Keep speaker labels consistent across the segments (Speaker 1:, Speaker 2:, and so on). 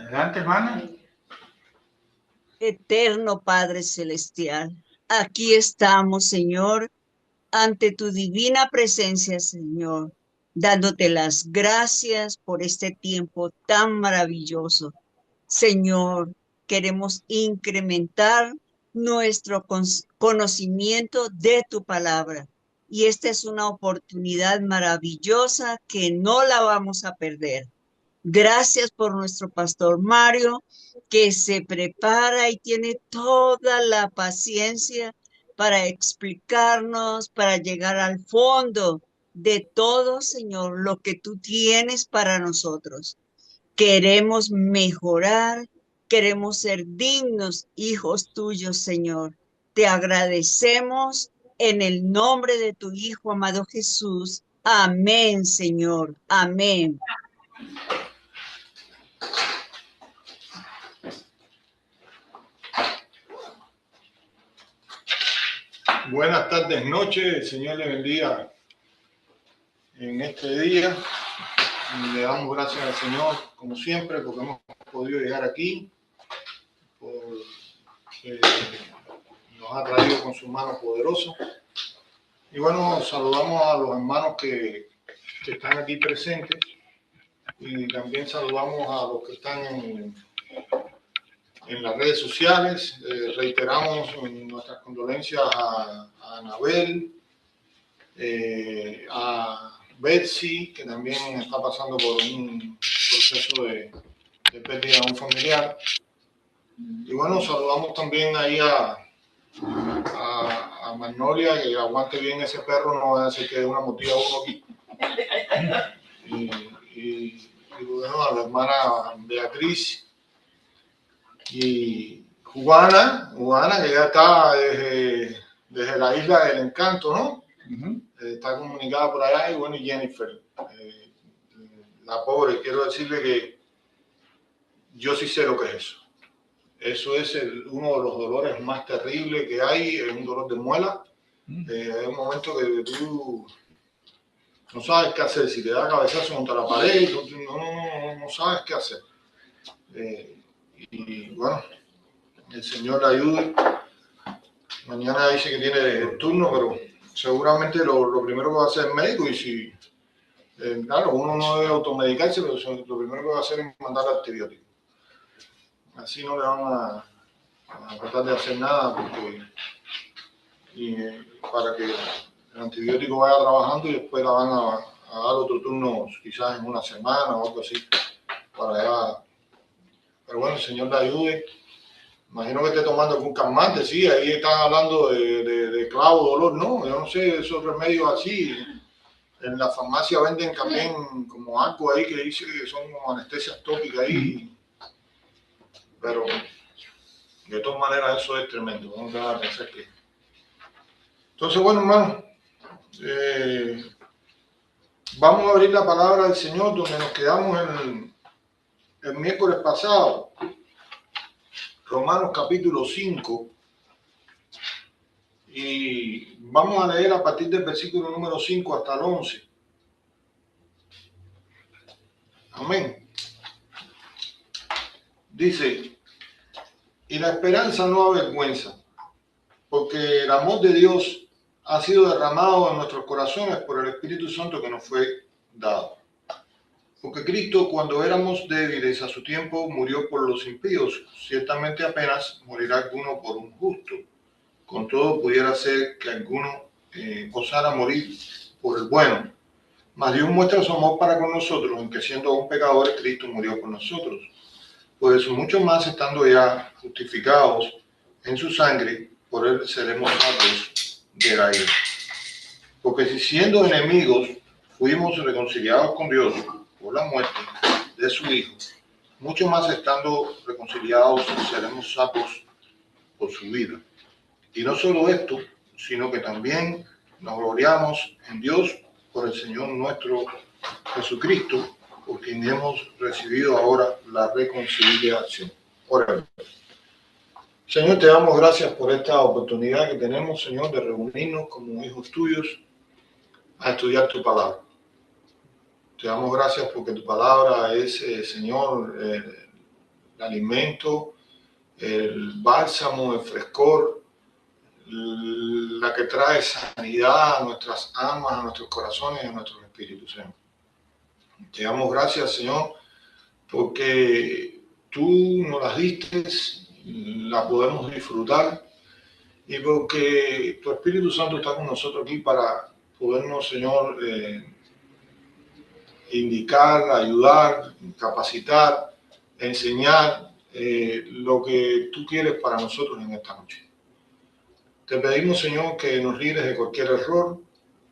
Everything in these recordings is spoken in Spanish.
Speaker 1: Adelante, hermana.
Speaker 2: Eterno Padre Celestial, aquí estamos, Señor, ante tu divina presencia, Señor, dándote las gracias por este tiempo tan maravilloso. Señor, queremos incrementar nuestro conocimiento de tu palabra. Y esta es una oportunidad maravillosa que no la vamos a perder. Gracias por nuestro pastor Mario, que se prepara y tiene toda la paciencia para explicarnos, para llegar al fondo de todo, Señor, lo que tú tienes para nosotros. Queremos mejorar, queremos ser dignos hijos tuyos, Señor. Te agradecemos en el nombre de tu Hijo amado Jesús. Amén, Señor. Amén.
Speaker 1: Buenas tardes, noches. El Señor le bendiga en este día. Le damos gracias al Señor, como siempre, porque hemos podido llegar aquí. Eh, Nos ha traído con su mano poderosa. Y bueno, saludamos a los hermanos que están aquí presentes. Y también saludamos a los que están en las redes sociales. Reiteramos nuestras condolencias a Anabel, a Betsy, que también está pasando por un proceso de pérdida de un familiar. Y bueno, saludamos también ahí a Magnolia, que aguante bien ese perro, no va a decir que es una motilla uno aquí. Y, y bueno, a la hermana Beatriz y Juana, que ya está desde la isla del encanto, ¿no? Está comunicada por allá, y bueno, y Jennifer, la pobre, quiero decirle que yo sí sé lo que es eso. Eso es uno de los dolores más terribles que hay, es un dolor de muela. Hay un momento que tú no sabes qué hacer, si te da cabezazo contra la pared, no sabes qué hacer. Y bueno, el Señor la ayude. Mañana dice que tiene turno, pero seguramente lo primero que va a hacer es médico, y si claro, uno no debe automedicarse, pero lo primero que va a hacer es mandar antibióticos. Así no le van a tratar de hacer nada, porque, para que el antibiótico vaya trabajando, y después la van a dar otro turno, quizás en una semana o algo así, para allá. Pero bueno, el Señor le ayude. Imagino que esté tomando algún calmante, sí, ahí están hablando de clavo, dolor, no, yo no sé, esos remedios así. En la farmacia venden también como algo ahí que dice que son como anestesias tópicas ahí, pero de todas maneras eso es tremendo. Vamos a pensar que... Entonces, bueno, hermano, vamos a abrir la palabra del Señor donde nos quedamos el miércoles pasado. Romanos capítulo 5. Y vamos a leer a partir del versículo número 5 hasta el 11. Amén. Dice: y la esperanza no avergüenza, porque el amor de Dios ha sido derramado en nuestros corazones por el Espíritu Santo que nos fue dado. Porque Cristo, cuando éramos débiles a su tiempo, murió por los impíos. Ciertamente apenas morirá alguno por un justo. Con todo pudiera ser que alguno osara morir por el bueno. Mas Dios muestra su amor para con nosotros, en que siendo aún pecadores, Cristo murió por nosotros. Por eso, mucho más estando ya justificados en su sangre, por él seremos salvos de la ira. Porque si siendo enemigos fuimos reconciliados con Dios por la muerte de su Hijo, mucho más estando reconciliados seremos salvos por su vida. Y no solo esto, sino que también nos gloriamos en Dios por el Señor nuestro Jesucristo, por quien hemos recibido ahora la reconciliación. Oremos. Señor, te damos gracias por esta oportunidad que tenemos, Señor, de reunirnos como hijos tuyos a estudiar tu palabra. Te damos gracias porque tu palabra es, Señor, el alimento, el bálsamo, el frescor, la que trae sanidad a nuestras almas, a nuestros corazones y a nuestros espíritus, Señor. Te damos gracias, Señor, porque tú nos las diste, la podemos disfrutar y porque tu Espíritu Santo está con nosotros aquí para podernos, Señor, indicar, ayudar, capacitar, enseñar lo que tú quieres para nosotros en esta noche. Te pedimos, Señor, que nos libres de cualquier error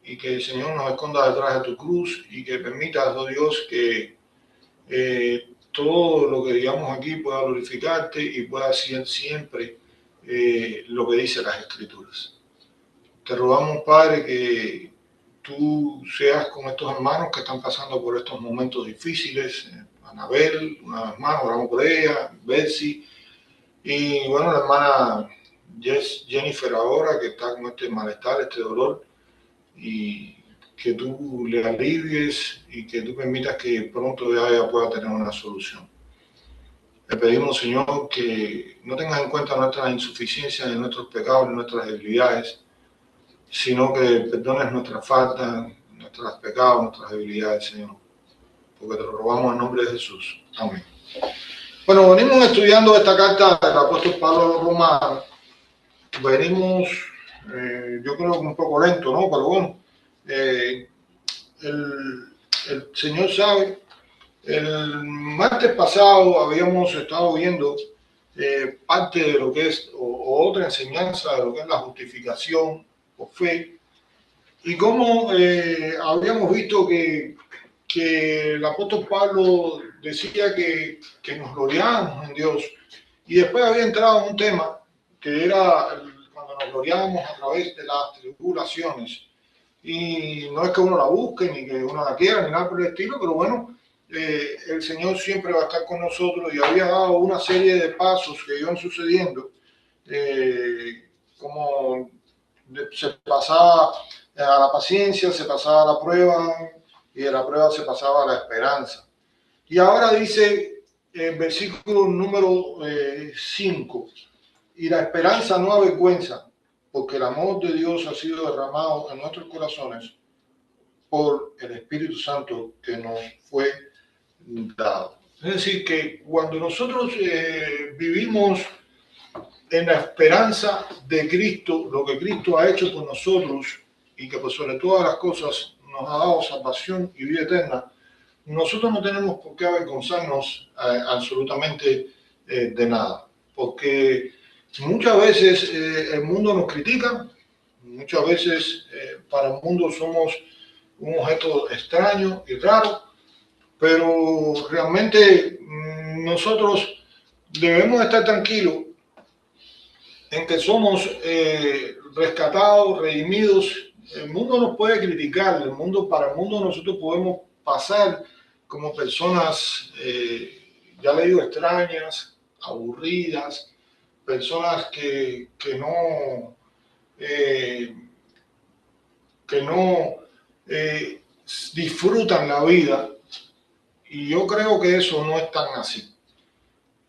Speaker 1: y que el Señor nos esconda detrás de tu cruz y que permitas, oh Dios, que todo lo que digamos aquí pueda glorificarte y pueda ser siempre lo que dice las Escrituras. Te rogamos, Padre, que tú seas con estos hermanos que están pasando por estos momentos difíciles. Anabel, una vez más, oramos por ella, Betsy, y bueno, la hermana Jennifer ahora, que está con este malestar, este dolor, y que tú le alivies y que tú permitas que pronto ella pueda tener una solución. Le pedimos, Señor, que no tengas en cuenta nuestras insuficiencias, ni nuestros pecados, ni nuestras debilidades, sino que perdones nuestras faltas, nuestros pecados, nuestras debilidades, Señor, porque te lo rogamos en nombre de Jesús. Amén. Bueno, venimos estudiando esta carta del apóstol Pablo a los romanos. Venimos, yo creo que un poco lento, ¿no? Pero bueno, el Señor sabe. El martes pasado habíamos estado viendo parte de lo que es, o otra enseñanza de lo que es la justificación por fe, y cómo habíamos visto que el apóstol Pablo decía que nos gloriábamos en Dios, y después había entrado en un tema que era cuando nos gloriábamos a través de las tribulaciones, y no es que uno la busque, ni que uno la quiera, ni nada por el estilo, pero bueno, el Señor siempre va a estar con nosotros y había dado una serie de pasos que iban sucediendo, como se pasaba a la paciencia, se pasaba a la prueba y de la prueba se pasaba a la esperanza. Y ahora dice el versículo número 5, y la esperanza no avergüenza, porque el amor de Dios ha sido derramado en nuestros corazones por el Espíritu Santo que nos fue dado. Es decir, que cuando nosotros vivimos en la esperanza de Cristo, lo que Cristo ha hecho por nosotros y que por sobre todas las cosas nos ha dado salvación y vida eterna, nosotros no tenemos por qué avergonzarnos absolutamente de nada, porque muchas veces el mundo nos critica, muchas veces para el mundo somos un objeto extraño y raro, pero realmente nosotros debemos estar tranquilos en que somos rescatados, redimidos. El mundo nos puede criticar, para el mundo nosotros podemos pasar como personas, ya le digo, extrañas, aburridas, personas que no disfrutan la vida, y yo creo que eso no es tan así,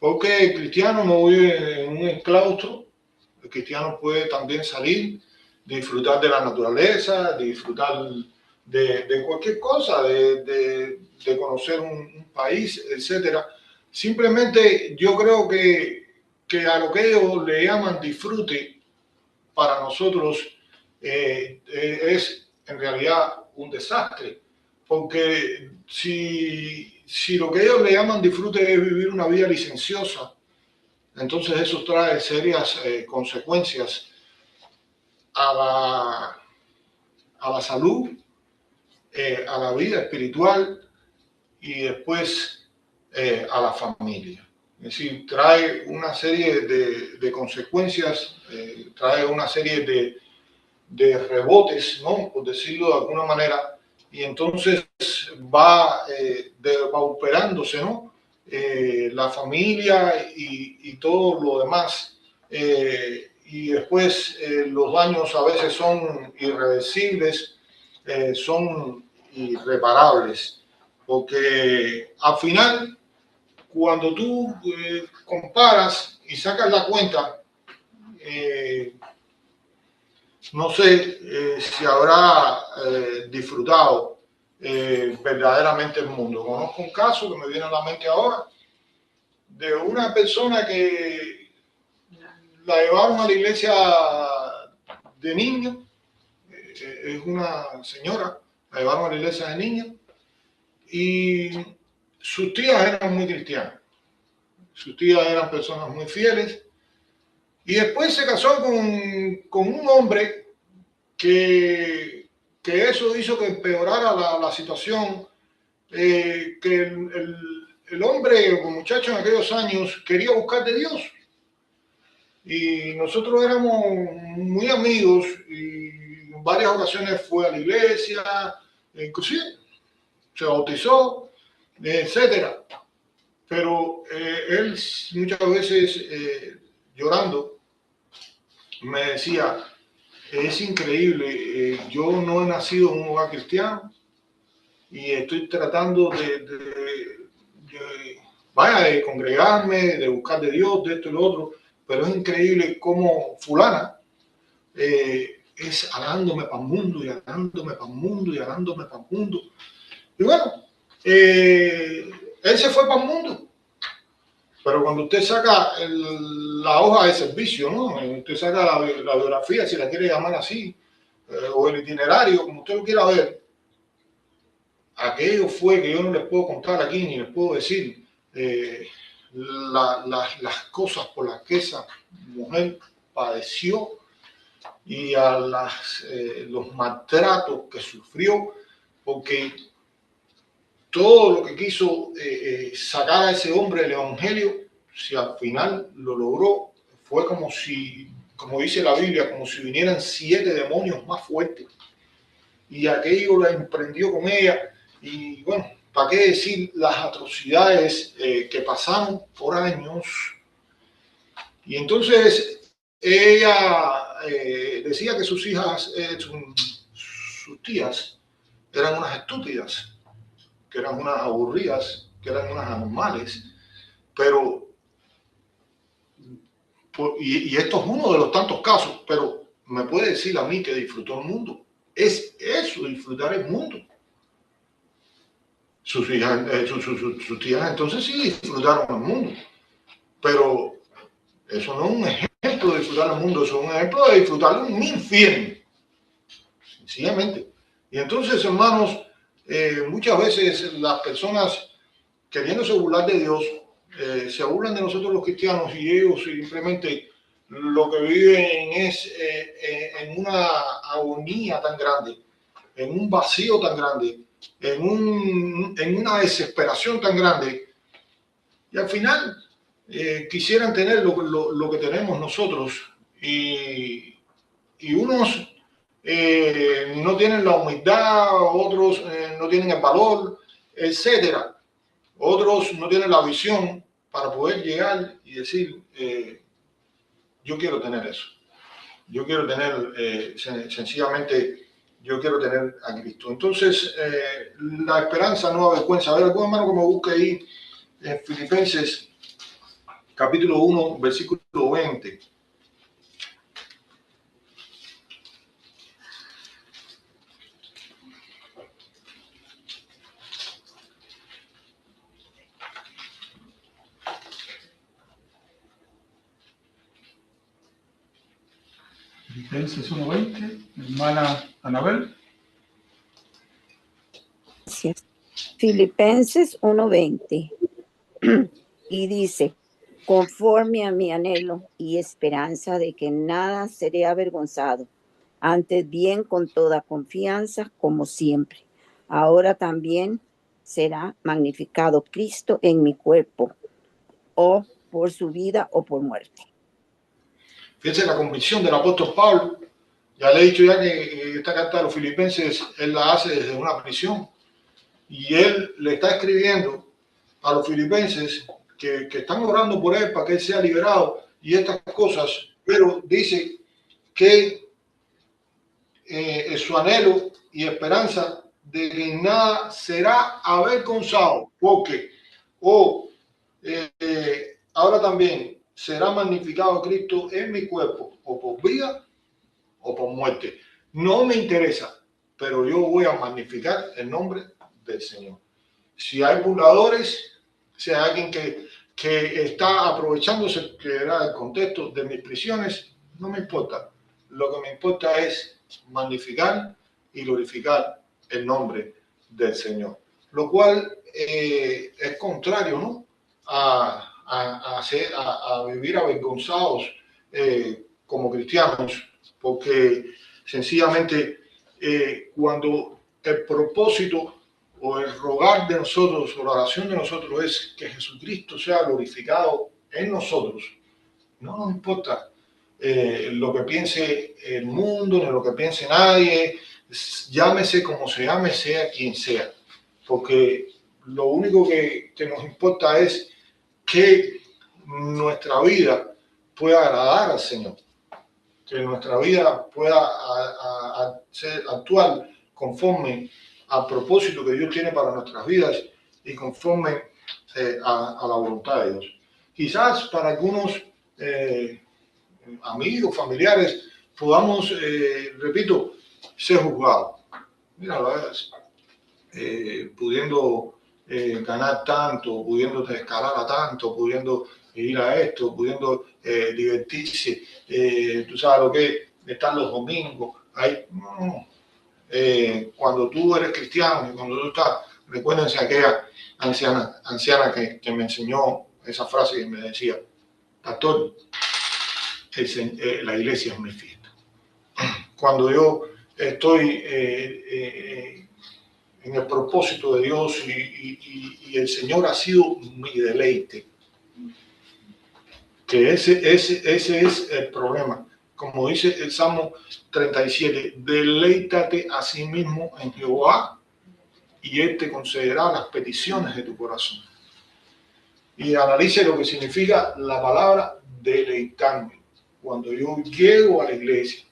Speaker 1: porque el cristiano no vive en un claustro. El cristiano puede también salir, disfrutar de la naturaleza, disfrutar de cualquier cosa, de conocer un país, etcétera. Simplemente yo creo que a lo que ellos le llaman disfrute, para nosotros es en realidad un desastre, porque si lo que ellos le llaman disfrute es vivir una vida licenciosa, entonces eso trae serias consecuencias a la salud, a la vida espiritual y después a la familia. Es decir, trae una serie de consecuencias, trae una serie de rebotes, ¿no? Por decirlo de alguna manera, y entonces va depauperándose, ¿no? La familia y todo lo demás, y después los daños a veces son irreversibles, son irreparables, porque al final, cuando tú comparas y sacas la cuenta, no sé si habrá disfrutado verdaderamente el mundo. Conozco un caso que me viene a la mente ahora de una persona que la llevaron a la iglesia de niños, es una señora, la llevaron a la iglesia de niños y sus tías eran muy cristianas, sus tías eran personas muy fieles y después se casó con un hombre que eso hizo que empeorara la situación, que el hombre, el muchacho en aquellos años quería buscar de Dios. Y nosotros éramos muy amigos y en varias ocasiones fue a la iglesia, inclusive se bautizó, etcétera. Pero él muchas veces llorando me decía, es increíble, yo no he nacido en un hogar cristiano y estoy tratando de congregarme, de buscar de Dios, de esto y lo otro, pero es increíble cómo fulana es alándome para el mundo y alándome para el mundo y alándome para el mundo. Y bueno, él se fue para el mundo. Pero cuando usted saca la hoja de servicio, ¿no? Usted saca la biografía, si la quiere llamar así, o el itinerario, como usted lo quiera ver, aquello fue que yo no les puedo contar aquí, ni les puedo decir las cosas por las que esa mujer padeció y a los maltratos que sufrió, porque todo lo que quiso sacar a ese hombre del evangelio, si al final lo logró, fue como si, como dice la Biblia, como si vinieran 7 demonios más fuertes. Y aquello la emprendió con ella. Y bueno, ¿para qué decir las atrocidades que pasaron por años? Y entonces ella decía que sus hijas, sus tías, eran unas estúpidas, que eran unas aburridas, que eran unas anormales, pero, y esto es uno de los tantos casos, pero me puede decir a mí que disfrutó el mundo. Es eso, disfrutar el mundo. Sus hijas, sus tías entonces sí disfrutaron el mundo, pero eso no es un ejemplo de disfrutar el mundo, eso es un ejemplo de disfrutar un infierno, sencillamente. Y entonces, hermanos, muchas veces las personas queriéndose burlar de Dios, se burlan de nosotros los cristianos y ellos simplemente lo que viven es en una agonía tan grande, en un vacío tan grande, en una desesperación tan grande. Y al final quisieran tener lo que tenemos nosotros y unos no tienen la humildad, otros no tienen el valor, etcétera. Otros no tienen la visión para poder llegar y decir, yo quiero tener eso. Yo quiero tener, sencillamente, yo quiero tener a Cristo. Entonces, la esperanza no avergüenza. A ver, algún hermano que me busque ahí en Filipenses, capítulo 1, versículo 20.
Speaker 3: Filipenses 1:20, hermana Anabel.
Speaker 4: Gracias. Filipenses 1:20 y dice, conforme a mi anhelo y esperanza de que nada seré avergonzado, antes bien con toda confianza como siempre. Ahora también será magnificado Cristo en mi cuerpo, o por su vida o por muerte.
Speaker 1: Fíjense la convicción del apóstol Pablo. Ya le he dicho ya que esta carta de los Filipenses él la hace desde una prisión. Y él le está escribiendo a los filipenses que están orando por él para que él sea liberado y estas cosas, pero dice que es su anhelo y esperanza de que nada será avergonzado, porque ahora también será magnificado Cristo en mi cuerpo, o por vida o por muerte. No me interesa, pero yo voy a magnificar el nombre del Señor. Si hay burladores, si hay alguien que está aprovechándose, que era el contexto de mis prisiones, no me importa. Lo que me importa es magnificar y glorificar el nombre del Señor. Lo cual es contrario, ¿no? A vivir avergonzados como cristianos, porque sencillamente cuando el propósito o el rogar de nosotros o la oración de nosotros es que Jesucristo sea glorificado en nosotros, no nos importa lo que piense el mundo, ni lo que piense nadie, llámese como se llame, sea quien sea, porque lo único que nos importa es que nuestra vida pueda agradar al Señor, que nuestra vida pueda actuar conforme al propósito que Dios tiene para nuestras vidas y conforme a la voluntad de Dios. Quizás para algunos amigos, familiares, podamos, repito, ser juzgados. Mira, pudiendo ganar tanto, pudiendo escalar a tanto, pudiendo ir a esto, pudiendo divertirse, tú sabes lo que es estar los domingos. No. Cuando tú eres cristiano y cuando tú estás, recuérdense aquella anciana que me enseñó esa frase y me decía, pastor, la iglesia es mi fiesta. Cuando yo estoy en el propósito de Dios y el Señor ha sido mi deleite, que ese es el problema. Como dice el Salmo 37, deleítate a sí mismo en Jehová y Él te concederá las peticiones de tu corazón. Y analice lo que significa la palabra deleitarme. Cuando yo llego a la iglesia,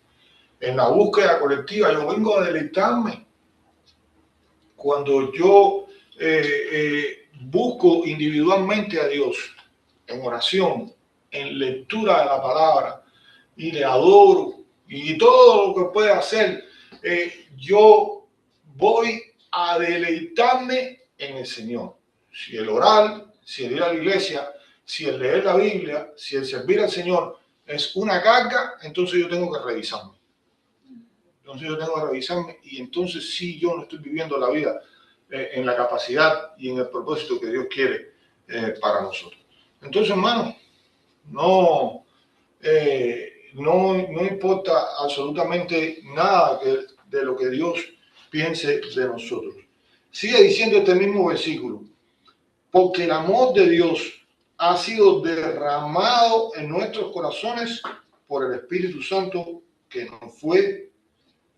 Speaker 1: en la búsqueda colectiva, yo vengo a deleitarme. Cuando yo busco individualmente a Dios en oración, en lectura de la palabra, y le adoro, y todo lo que puede hacer, yo voy a deleitarme en el Señor. Si el orar, si el ir a la iglesia, si el leer la Biblia, si el servir al Señor es una carga, entonces yo tengo que revisarme. Y entonces sí, yo no estoy viviendo la vida en la capacidad y en el propósito que Dios quiere para nosotros. Entonces, hermanos, no importa absolutamente nada de lo que Dios piense de nosotros. Sigue diciendo este mismo versículo, porque el amor de Dios ha sido derramado en nuestros corazones por el Espíritu Santo que nos fue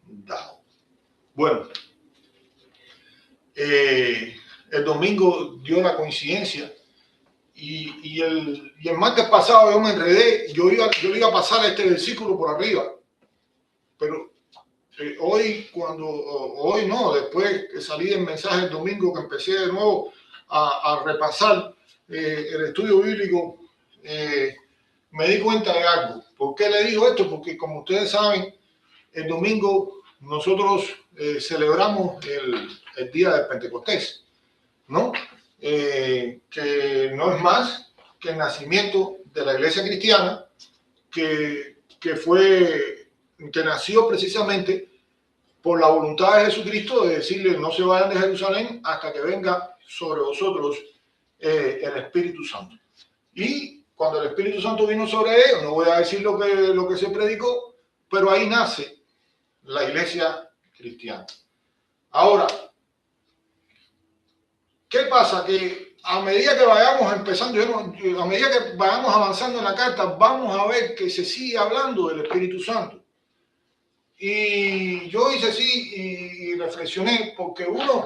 Speaker 1: dado. Bueno, el domingo dio la coincidencia y el martes pasado yo me enredé, yo iba a pasar este versículo por arriba, pero hoy después que salí del mensaje el domingo, que empecé de nuevo a repasar el estudio bíblico, me di cuenta de algo. ¿Por qué le digo esto? Porque como ustedes saben, el domingo nosotros celebramos el día del Pentecostés, ¿no? Que no es más que el nacimiento de la iglesia cristiana, que nació precisamente por la voluntad de Jesucristo de decirle no se vayan de Jerusalén hasta que venga sobre vosotros el Espíritu Santo. Y cuando el Espíritu Santo vino sobre ellos, no voy a decir lo que se predicó, pero ahí nace la iglesia cristiana. Ahora, ¿qué pasa? Que a medida que vayamos empezando, a medida que vayamos avanzando en la carta, vamos a ver que se sigue hablando del Espíritu Santo. Y yo hice así y reflexioné, porque uno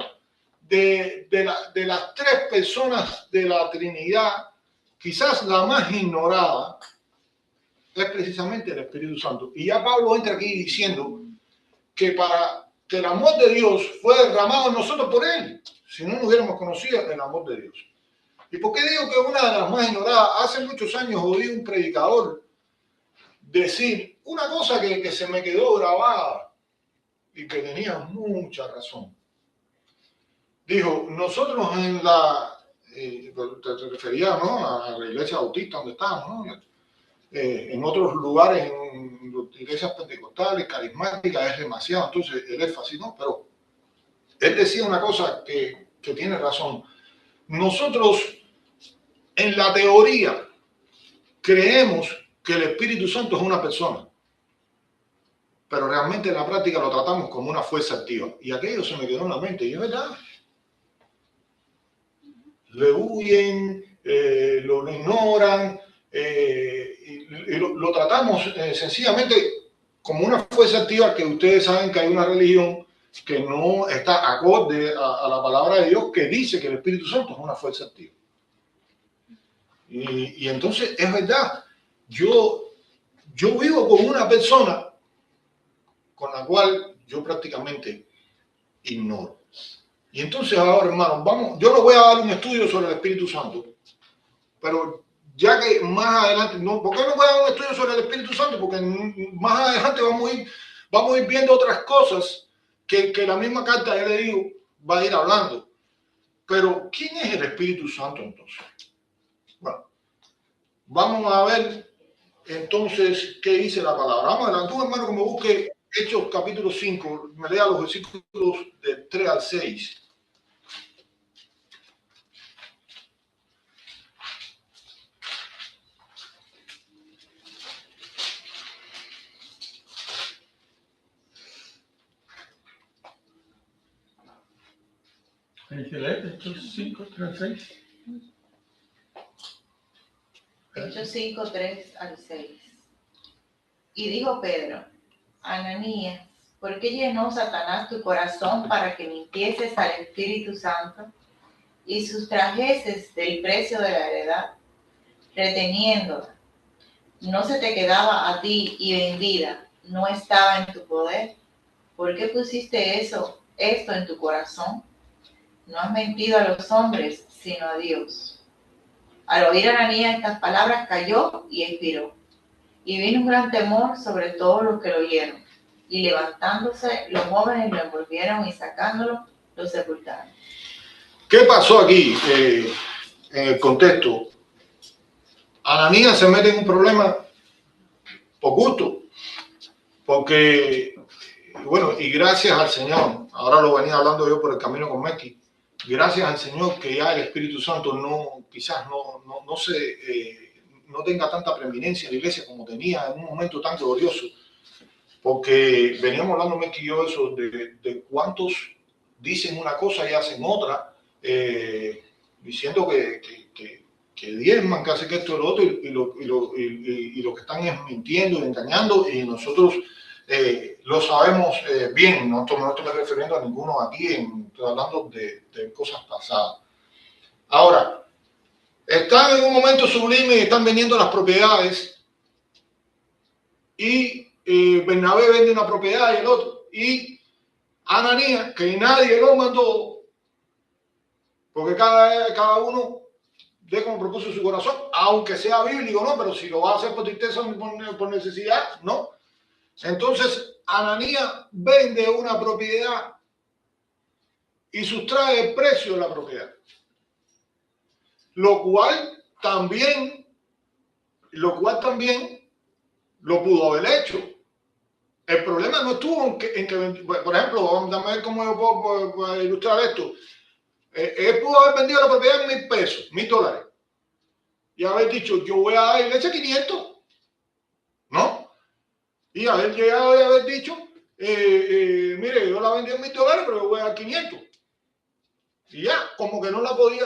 Speaker 1: de las tres personas de la Trinidad, quizás la más ignorada, es precisamente el Espíritu Santo. Y ya Pablo entra aquí diciendo que para que el amor de Dios fue derramado en nosotros por Él, si no hubiéramos conocido el amor de Dios. ¿Y por qué digo que es una de las más ignoradas? Hace muchos años oí un predicador decir una cosa que se me quedó grabada y que tenía mucha razón. Dijo, nosotros en la, te refería, ¿no?, a la iglesia bautista donde estábamos, ¿no? En otros lugares, en iglesias pentecostales, carismáticas, es demasiado, entonces el énfasis, ¿no? Pero él decía una cosa que tiene razón. Nosotros, en la teoría, creemos que el Espíritu Santo es una persona, pero realmente en la práctica lo tratamos como una fuerza activa. Y aquello se me quedó en la mente, y es verdad. Le huyen, lo ignoran, y lo tratamos sencillamente como una fuerza activa, que ustedes saben que hay una religión que no está acorde a la palabra de Dios, que dice que el Espíritu Santo es una fuerza activa. Y entonces es verdad, yo vivo con una persona con la cual yo prácticamente ignoro. Y entonces ahora, hermano, vamos, yo no voy a dar un estudio sobre el Espíritu Santo, pero ya que más adelante, no, ¿por qué no voy a dar un estudio sobre el Espíritu Santo? Porque más adelante vamos a ir viendo otras cosas que la misma carta, ya le digo, va a ir hablando. Pero, ¿quién es el Espíritu Santo entonces? Bueno, vamos a ver entonces qué dice la palabra. Vamos adelante, hermano, que me busque Hechos capítulo 5, me lea los versículos de 3 al 6.
Speaker 3: Hechos 5, 3 al 6.
Speaker 5: Hechos 5, 3 al 6. Y dijo Pedro, Ananías, ¿por qué llenó Satanás tu corazón para que mintieses al Espíritu Santo y sustrajeses del precio de la heredad, reteniéndola? ¿No se te quedaba a ti y vendida? ¿No estaba en tu poder? ¿Por qué pusiste esto en tu corazón? No has mentido a los hombres, sino a Dios. Al oír Ananías estas palabras, cayó y expiró. Y vino un gran temor sobre todos los que lo oyeron. Y levantándose, los jóvenes lo envolvieron y sacándolo, lo sepultaron.
Speaker 1: ¿Qué pasó aquí en el contexto? Ananías se mete en un problema por gusto, porque, bueno, y gracias al Señor, ahora lo venía hablando yo por el camino con Meki, gracias al Señor que ya el Espíritu Santo quizás no tenga tanta preeminencia en la iglesia como tenía en un momento tan glorioso, porque veníamos hablando Meki y yo eso de cuántos dicen una cosa y hacen otra, diciendo que diezman, que hacen que esto y lo otro, y lo que están es mintiendo y engañando, y nosotros lo sabemos bien. No estoy refiriendo a ninguno aquí, estoy hablando de cosas pasadas. Ahora, están en un momento sublime y están vendiendo las propiedades, y Bernabé vende una propiedad y el otro, y Ananías, que nadie lo mandó, porque cada uno de como propuso su corazón, aunque sea bíblico, ¿no? Pero si lo va a hacer por tristeza, por necesidad, ¿no? Entonces, Ananías vende una propiedad y sustrae el precio de la propiedad. Lo cual también lo pudo haber hecho. El problema no estuvo en que por ejemplo, vamos a ver cómo yo puedo ilustrar esto. Él pudo haber vendido la propiedad en $1,000, $1,000. Y haber dicho, yo voy a dar a la iglesia 500, ¿no? Y haber llegado y haber dicho, mire, yo la vendí en $1,000, pero yo voy a dar 500. Y ya, como que no la podía,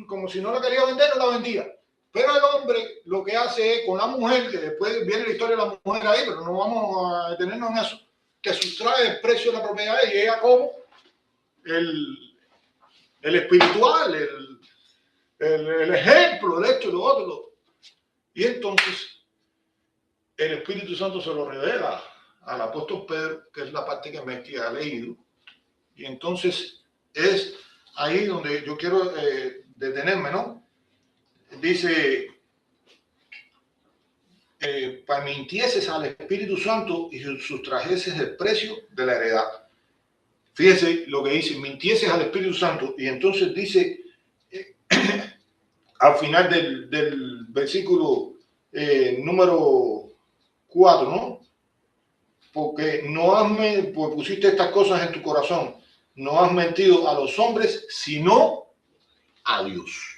Speaker 1: como si no la quería vender, no la vendía. Pero el hombre lo que hace es con la mujer, que después viene la historia de la mujer ahí, pero no vamos a detenernos en eso, que sustrae el precio de la propiedad y llega como el espiritual, el ejemplo de esto y lo otro. Y entonces el Espíritu Santo se lo revela al apóstol Pedro, que es la parte que Meki ha leído. Y entonces es ahí donde yo quiero detenerme, ¿no? dice, para mintieses al Espíritu Santo y sustrajeses el precio de la heredad. Fíjese lo que dice, mintieses al Espíritu Santo, y entonces dice al final del versículo número 4, ¿no? Porque pues pusiste estas cosas en tu corazón, no has mentido a los hombres, sino a Dios.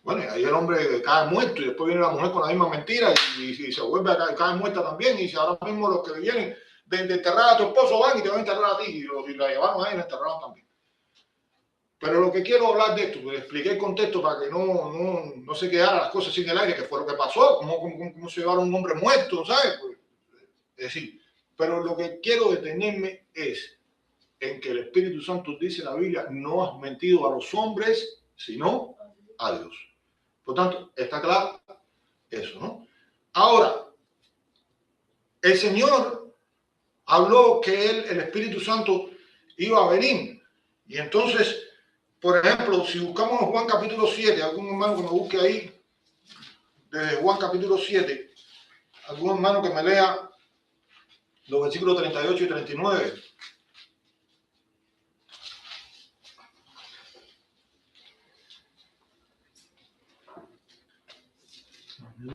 Speaker 1: Bueno, ahí el hombre cae muerto y después viene la mujer con la misma mentira y se vuelve a caer muerta también. Y si ahora mismo los que vienen de enterrar a tu esposo van y te van a enterrar a ti y la llevaron ahí y la enterraron también. Pero lo que quiero hablar de esto, pues expliqué el contexto para que no se quedaran las cosas sin el aire, que fue lo que pasó, cómo se llevaron a un hombre muerto, ¿sabes? Pues, es decir, pero lo que quiero detenerme es en que el Espíritu Santo dice en la Biblia, no has mentido a los hombres, sino a Dios. Por tanto, está claro eso, ¿no? Ahora, el Señor habló que el Espíritu Santo iba a venir. Y entonces, por ejemplo, si buscamos en Juan capítulo 7, algún hermano que me busque ahí, desde Juan capítulo 7, algún hermano que me lea los versículos 38 y 39.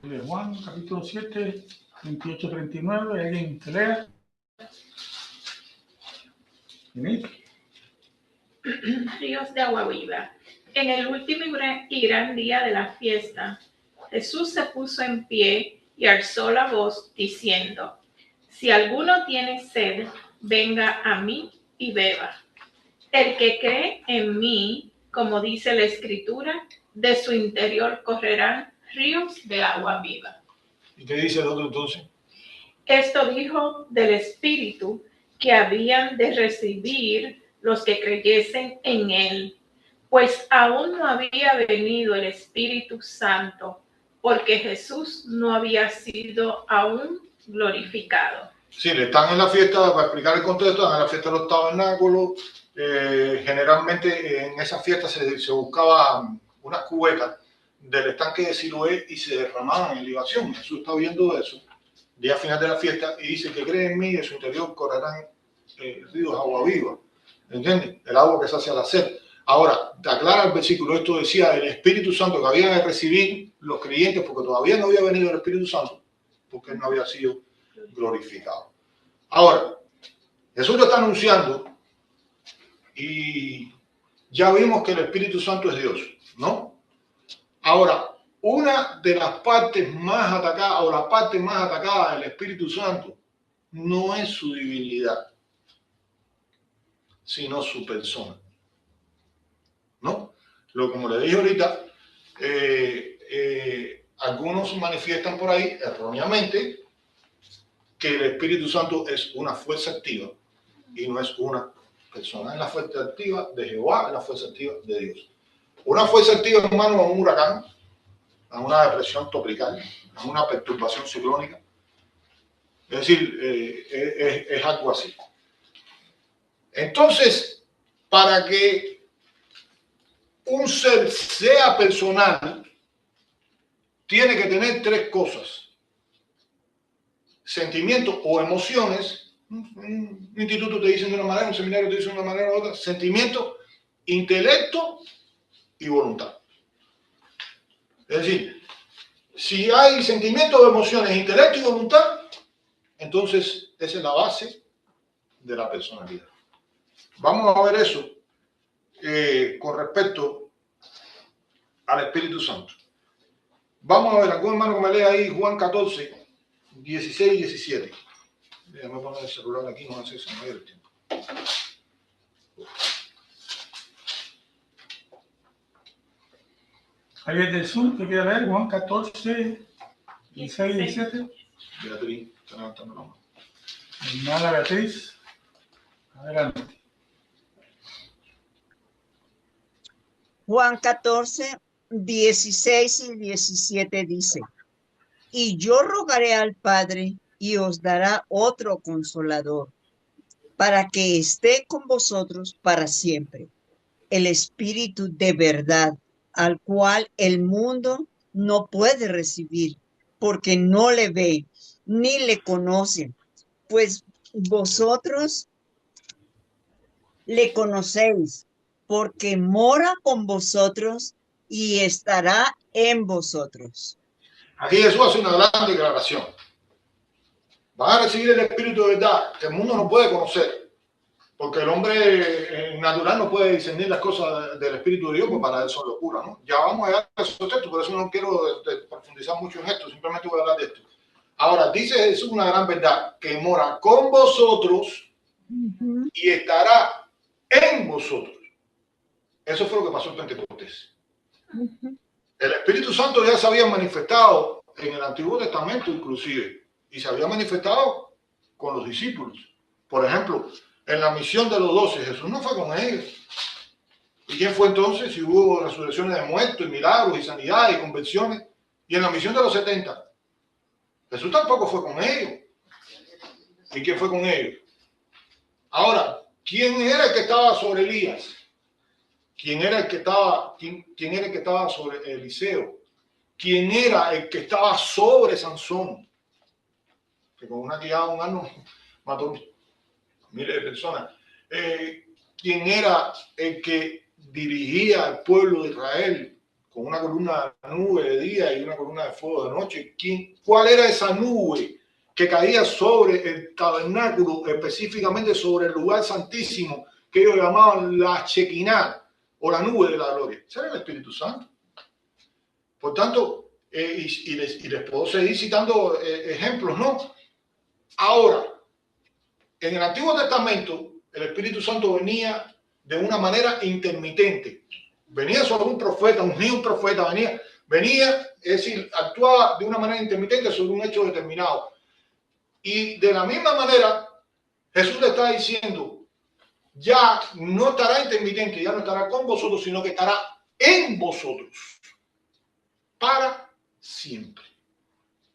Speaker 3: De Juan, capítulo 7, 28, 39, alguien que lea. ¿Venís?
Speaker 6: Ríos de agua viva. En el último y gran día de la fiesta, Jesús se puso en pie y alzó la voz diciendo, si alguno tiene sed, venga a mí y beba. El que cree en mí, como dice la Escritura, de su interior correrán ríos de agua viva.
Speaker 1: ¿Y qué dice el otro entonces?
Speaker 6: Esto dijo del Espíritu que habían de recibir los que creyesen en él, pues aún no había venido el Espíritu Santo, porque Jesús no había sido aún glorificado.
Speaker 1: Sí, están en la fiesta, para explicar el contexto, están en la fiesta de los tabernáculos. Generalmente en esa fiesta se buscaba unas cubetas del estanque de Siloé y se derramaban en libación. Jesús está viendo eso, día final de la fiesta, y dice que cree en mí y de su interior correrán ríos de agua viva. ¿Entiendes? El agua que se hace a la sed. Ahora, te aclara el versículo, esto decía el Espíritu Santo que habían de recibir los creyentes, porque todavía no había venido el Espíritu Santo, porque él no había sido glorificado. Ahora, Jesús lo está anunciando y ya vimos que el Espíritu Santo es Dios, ¿no? Ahora, una de las partes más atacadas, o la parte más atacada del Espíritu Santo, no es su divinidad, sino su persona, ¿no? Como le dije ahorita, algunos manifiestan por ahí erróneamente que el Espíritu Santo es una fuerza activa y no es una persona. Es la fuerza activa de Jehová, es la fuerza activa de Dios. Una fuerza activa, hermano, a un huracán, a una depresión tropical, a una perturbación ciclónica. Es decir, es algo así. Entonces, para que un ser sea personal, tiene que tener tres cosas. Sentimientos o emociones. Un instituto te dice de una manera, un seminario te dice de una manera u otra. Sentimiento, intelecto y voluntad. Es decir, si hay sentimientos, emociones, intelecto y voluntad, entonces esa es la base de la personalidad. Vamos a ver eso con respecto al Espíritu Santo. Vamos a ver, algún hermano que me lea ahí Juan 14, 16 y 17. Déjame poner el celular aquí, no sé si me va a ir el tiempo.
Speaker 3: ¿Alguien del sur que quiera leer? Juan 14, 16 y 17.
Speaker 1: Beatriz, está levantando la mano.
Speaker 3: Hermana Beatriz, adelante.
Speaker 2: Juan 14, 16 y 17 dice, y yo rogaré al Padre y os dará otro consolador, para que esté con vosotros para siempre, el Espíritu de verdad, al cual el mundo no puede recibir, porque no le ve, ni le conoce, pues vosotros le conocéis, porque mora con vosotros y estará en vosotros.
Speaker 1: Aquí Jesús hace una gran declaración. Van a recibir el Espíritu de verdad, que el mundo no puede conocer, porque el hombre natural no puede discernir las cosas del Espíritu de Dios, pues para eso es locura, ¿no? Ya vamos a llegar a esos textos, por eso no quiero profundizar mucho en esto, simplemente voy a hablar de esto. Ahora, dice Jesús una gran verdad, que mora con vosotros y estará en vosotros. Eso fue lo que pasó en Pentecostés. El Espíritu Santo ya se había manifestado en el Antiguo Testamento inclusive, y se había manifestado con los discípulos. Por ejemplo, en la misión de los 12, Jesús no fue con ellos. ¿Y quién fue entonces? Si hubo resurrecciones de muertos, y milagros, y sanidades, y conversiones. Y en la misión de los 70, Jesús tampoco fue con ellos. ¿Y quién fue con ellos? Ahora, ¿quién era el que estaba sobre Elías? ¿Quién era el que estaba sobre Eliseo? ¿Quién era el que estaba sobre Sansón? Que con una quijada un ano mató miles de personas. ¿Quién era el que dirigía al pueblo de Israel con una columna de nube de día y una columna de fuego de noche? ¿Cuál era esa nube que caía sobre el tabernáculo, específicamente sobre el lugar santísimo que ellos llamaban la Shekinah o la nube de la gloria? Ese era el Espíritu Santo. Por tanto, y les puedo seguir citando ejemplos, ¿no? Ahora, en el Antiguo Testamento, el Espíritu Santo venía de una manera intermitente. Venía sobre un profeta, un profeta, venía, es decir, actuaba de una manera intermitente sobre un hecho determinado. Y de la misma manera, Jesús le está diciendo, ya no estará intermitente, ya no estará con vosotros, sino que estará en vosotros para siempre.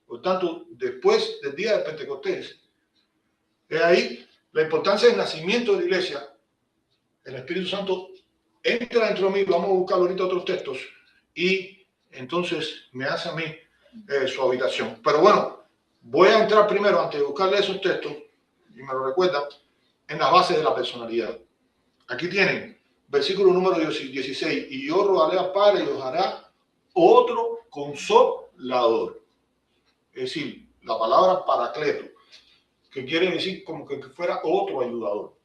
Speaker 1: Por tanto, después del día de Pentecostés, es ahí la importancia del nacimiento de la iglesia. El Espíritu Santo entra dentro de mí, vamos a buscar ahorita otros textos, y entonces me hace a mí su habitación. Pero bueno, voy a entrar primero, antes de buscarle esos textos, y me lo recuerdan, en la base de la personalidad. Aquí tienen, versículo número 16, y yo rogaré al Padre y os hará otro consolador. Es decir, la palabra paracleto, que quiere decir como que fuera otro ayudador.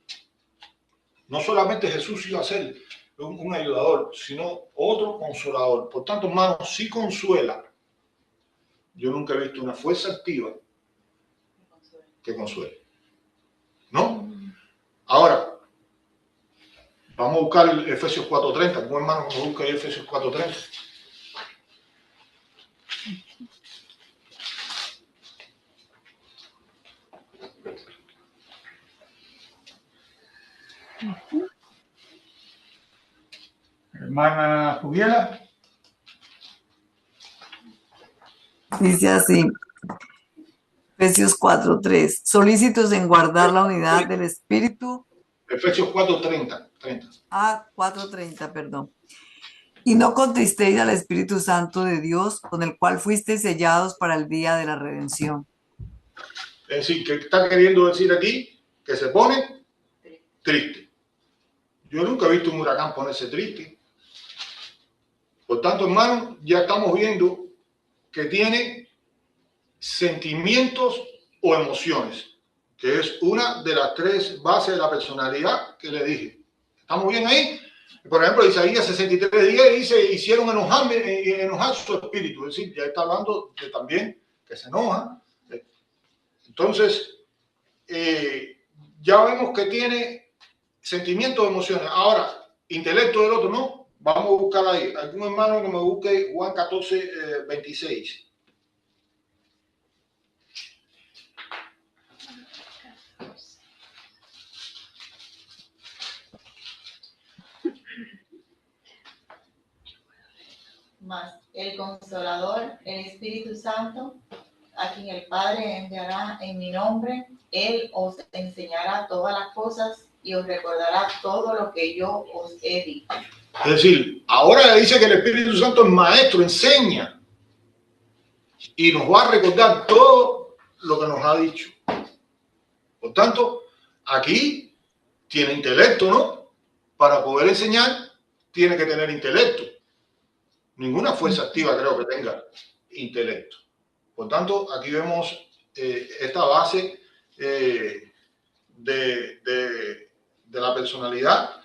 Speaker 1: No solamente Jesús iba a ser un ayudador, sino otro consolador. Por tanto, hermanos, sí consuela. Yo nunca he visto una fuerza activa que consuele. ¿No? Ahora, vamos a buscar Efesios 4:30. Un hermano que busca Efesios 4:30.
Speaker 3: Hermana Jubiela.
Speaker 7: Dice así, Efesios 4:3, solícitos en guardar la unidad del Espíritu.
Speaker 1: Efesios 4:30.
Speaker 7: 4:30, perdón. Y no contristéis al Espíritu Santo de Dios, con el cual fuisteis sellados para el día de la redención.
Speaker 1: Es decir, que está queriendo decir aquí que se pone triste. Yo nunca he visto un huracán ponerse triste. Por tanto, hermano, ya estamos viendo que tiene sentimientos o emociones, que es una de las tres bases de la personalidad que le dije. ¿Estamos bien ahí? Por ejemplo, Isaías 63:10 dice, hicieron enojar su espíritu. Es decir, ya está hablando de también que se enoja. Entonces, ya vemos que tiene sentimientos o emociones. Ahora, intelecto del otro, no. Vamos a buscar ahí. Algún hermano que me busque Juan 14:26.
Speaker 5: Mas el Consolador, el Espíritu Santo, a quien el Padre enviará en mi nombre, Él os enseñará todas las cosas y os recordará todo lo que yo os he dicho.
Speaker 1: Es decir, ahora le dice que el Espíritu Santo es maestro, enseña. y nos va a recordar todo lo que nos ha dicho. Por tanto, aquí tiene intelecto, ¿no? Para poder enseñar, tiene que tener intelecto. Ninguna fuerza activa creo que tenga intelecto. Por tanto, aquí vemos esta base de la personalidad.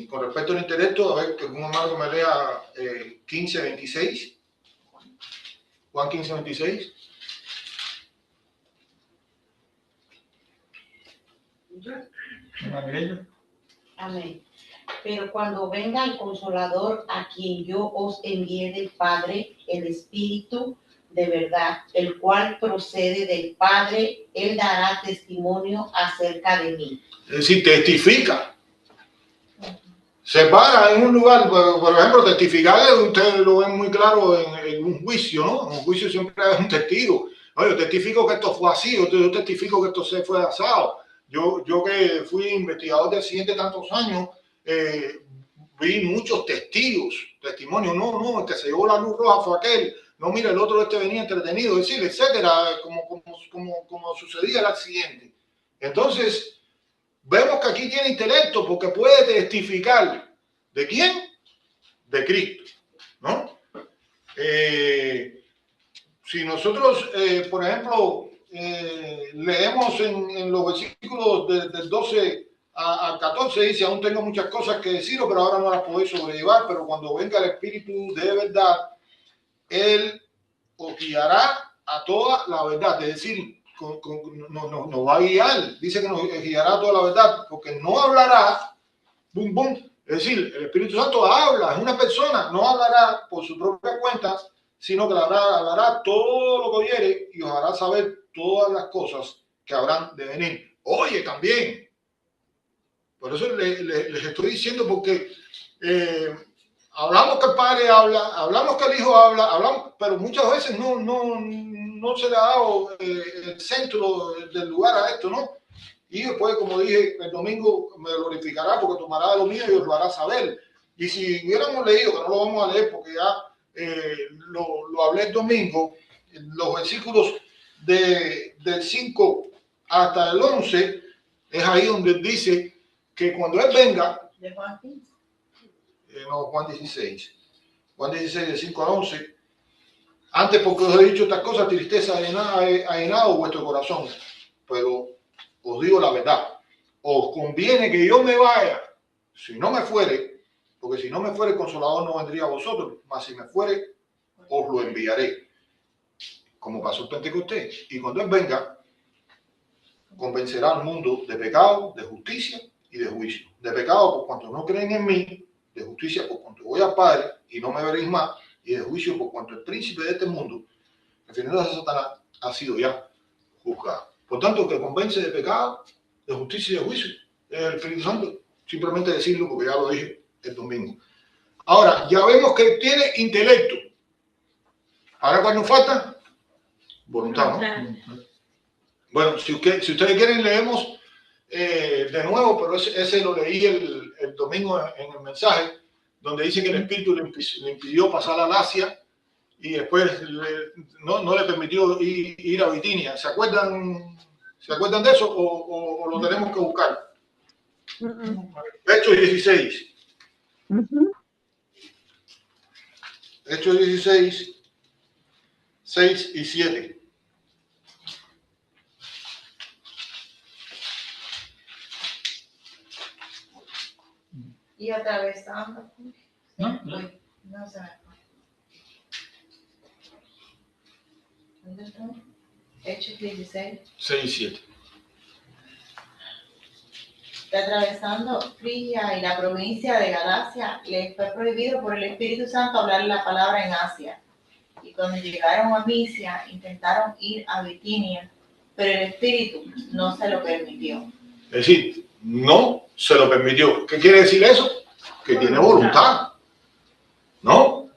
Speaker 1: Con respecto al intelecto, a ver que un hermano me lea 15:26. Juan 15:26.
Speaker 8: Amén. Pero cuando venga el Consolador, a quien yo os envié del Padre, el Espíritu de verdad, el cual procede del Padre, él dará testimonio acerca de mí.
Speaker 1: Es decir, testifica. Se para en un lugar, por ejemplo, testificar, ustedes lo ven muy claro en un juicio, ¿no? En un juicio siempre hay un testigo. Oye, yo testifico que esto fue así, yo testifico que esto se fue asado. Yo que fui investigador de accidente tantos años, vi muchos testimonios. No, el que se llevó la luz roja fue aquel. No, mira, el otro venía entretenido, es decir, etcétera, como sucedía el accidente. Entonces, vemos que aquí tiene intelecto porque puede testificar. ¿De quién? De Cristo, ¿no? Si nosotros, por ejemplo, leemos en los versículos del 12 al 14, dice, aún tengo muchas cosas que deciros, pero ahora no las podéis sobrellevar, pero cuando venga el Espíritu de verdad, Él os guiará a toda la verdad, es decir, nos va a guiar, dice que nos guiará a toda la verdad, porque no hablará, es decir, el Espíritu Santo habla, es una persona, no hablará por su propia cuenta, sino que hablará todo lo que oyere y os hará saber todas las cosas que habrán de venir. Oye, también, por eso les estoy diciendo, porque hablamos que el Padre habla, hablamos que el Hijo habla, hablamos, pero muchas veces no se le ha dado el centro del lugar a esto, ¿no? Y después, como dije, el domingo me glorificará porque tomará de lo mío y os lo hará saber. Y si hubiéramos leído, que no lo vamos a leer porque ya lo hablé el domingo, los versículos del 5 hasta el 11, es ahí donde dice que cuando Él venga,
Speaker 5: ¿De Juan 15?
Speaker 1: no, Juan 16, de 5 a 11, antes porque os he dicho estas cosas, tristeza ha llenado vuestro corazón, pero os digo la verdad, os conviene que yo me vaya, si no me fuere, porque si no me fuere el Consolador no vendría a vosotros, mas si me fuere, os lo enviaré, como pasó el Pentecostés. Y cuando Él venga, convencerá al mundo de pecado, de justicia y de juicio. De pecado por cuanto no creen en mí, de justicia por cuanto voy al Padre y no me veréis más, y de juicio por cuanto el príncipe de este mundo, el final de Satanás, ha sido ya juzgado. Por tanto, que convence de pecado, de justicia y de juicio es el Espíritu Santo. Simplemente decirlo porque ya lo dije el domingo. Ahora, ya vemos que tiene intelecto. Ahora, ¿cuál nos falta? Voluntad, ¿no? Bueno, si ustedes quieren, leemos de nuevo, pero ese lo leí el domingo en el mensaje, donde dice que el Espíritu le impidió pasar al Asia y después no le permitió ir a Bitinia. ¿Se acuerdan de eso o lo tenemos que buscar? Hechos 16. Hechos 16, 6 y 7.
Speaker 5: Y atravesando.
Speaker 3: No
Speaker 5: se me fue. ¿Dónde está? Hechos 16.
Speaker 1: 6 y 7.
Speaker 5: Atravesando Frigia y la provincia de Galacia, les fue prohibido por el Espíritu Santo hablar la palabra en Asia. Y cuando llegaron a Misia, intentaron ir a Bitinia, pero el Espíritu no se lo permitió.
Speaker 1: Es decir, no se lo permitió. ¿Qué quiere decir eso? Que tiene voluntad, ¿no?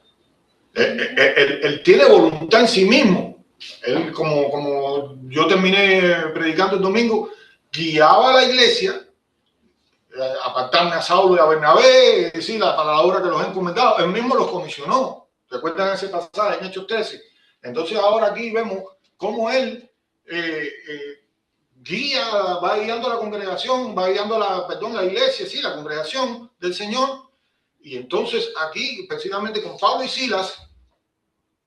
Speaker 1: Él tiene voluntad en sí mismo. Él, como yo terminé predicando el domingo, guiaba a la iglesia, apartarme a Saulo y a Bernabé, es decir, para la obra que los he encomendado. Él mismo los comisionó. ¿Recuerdan ese pasaje en Hechos 13? Entonces ahora aquí vemos cómo él va guiando a la congregación, va guiando la iglesia, sí, la congregación del Señor. Y entonces aquí, precisamente con Pablo y Silas,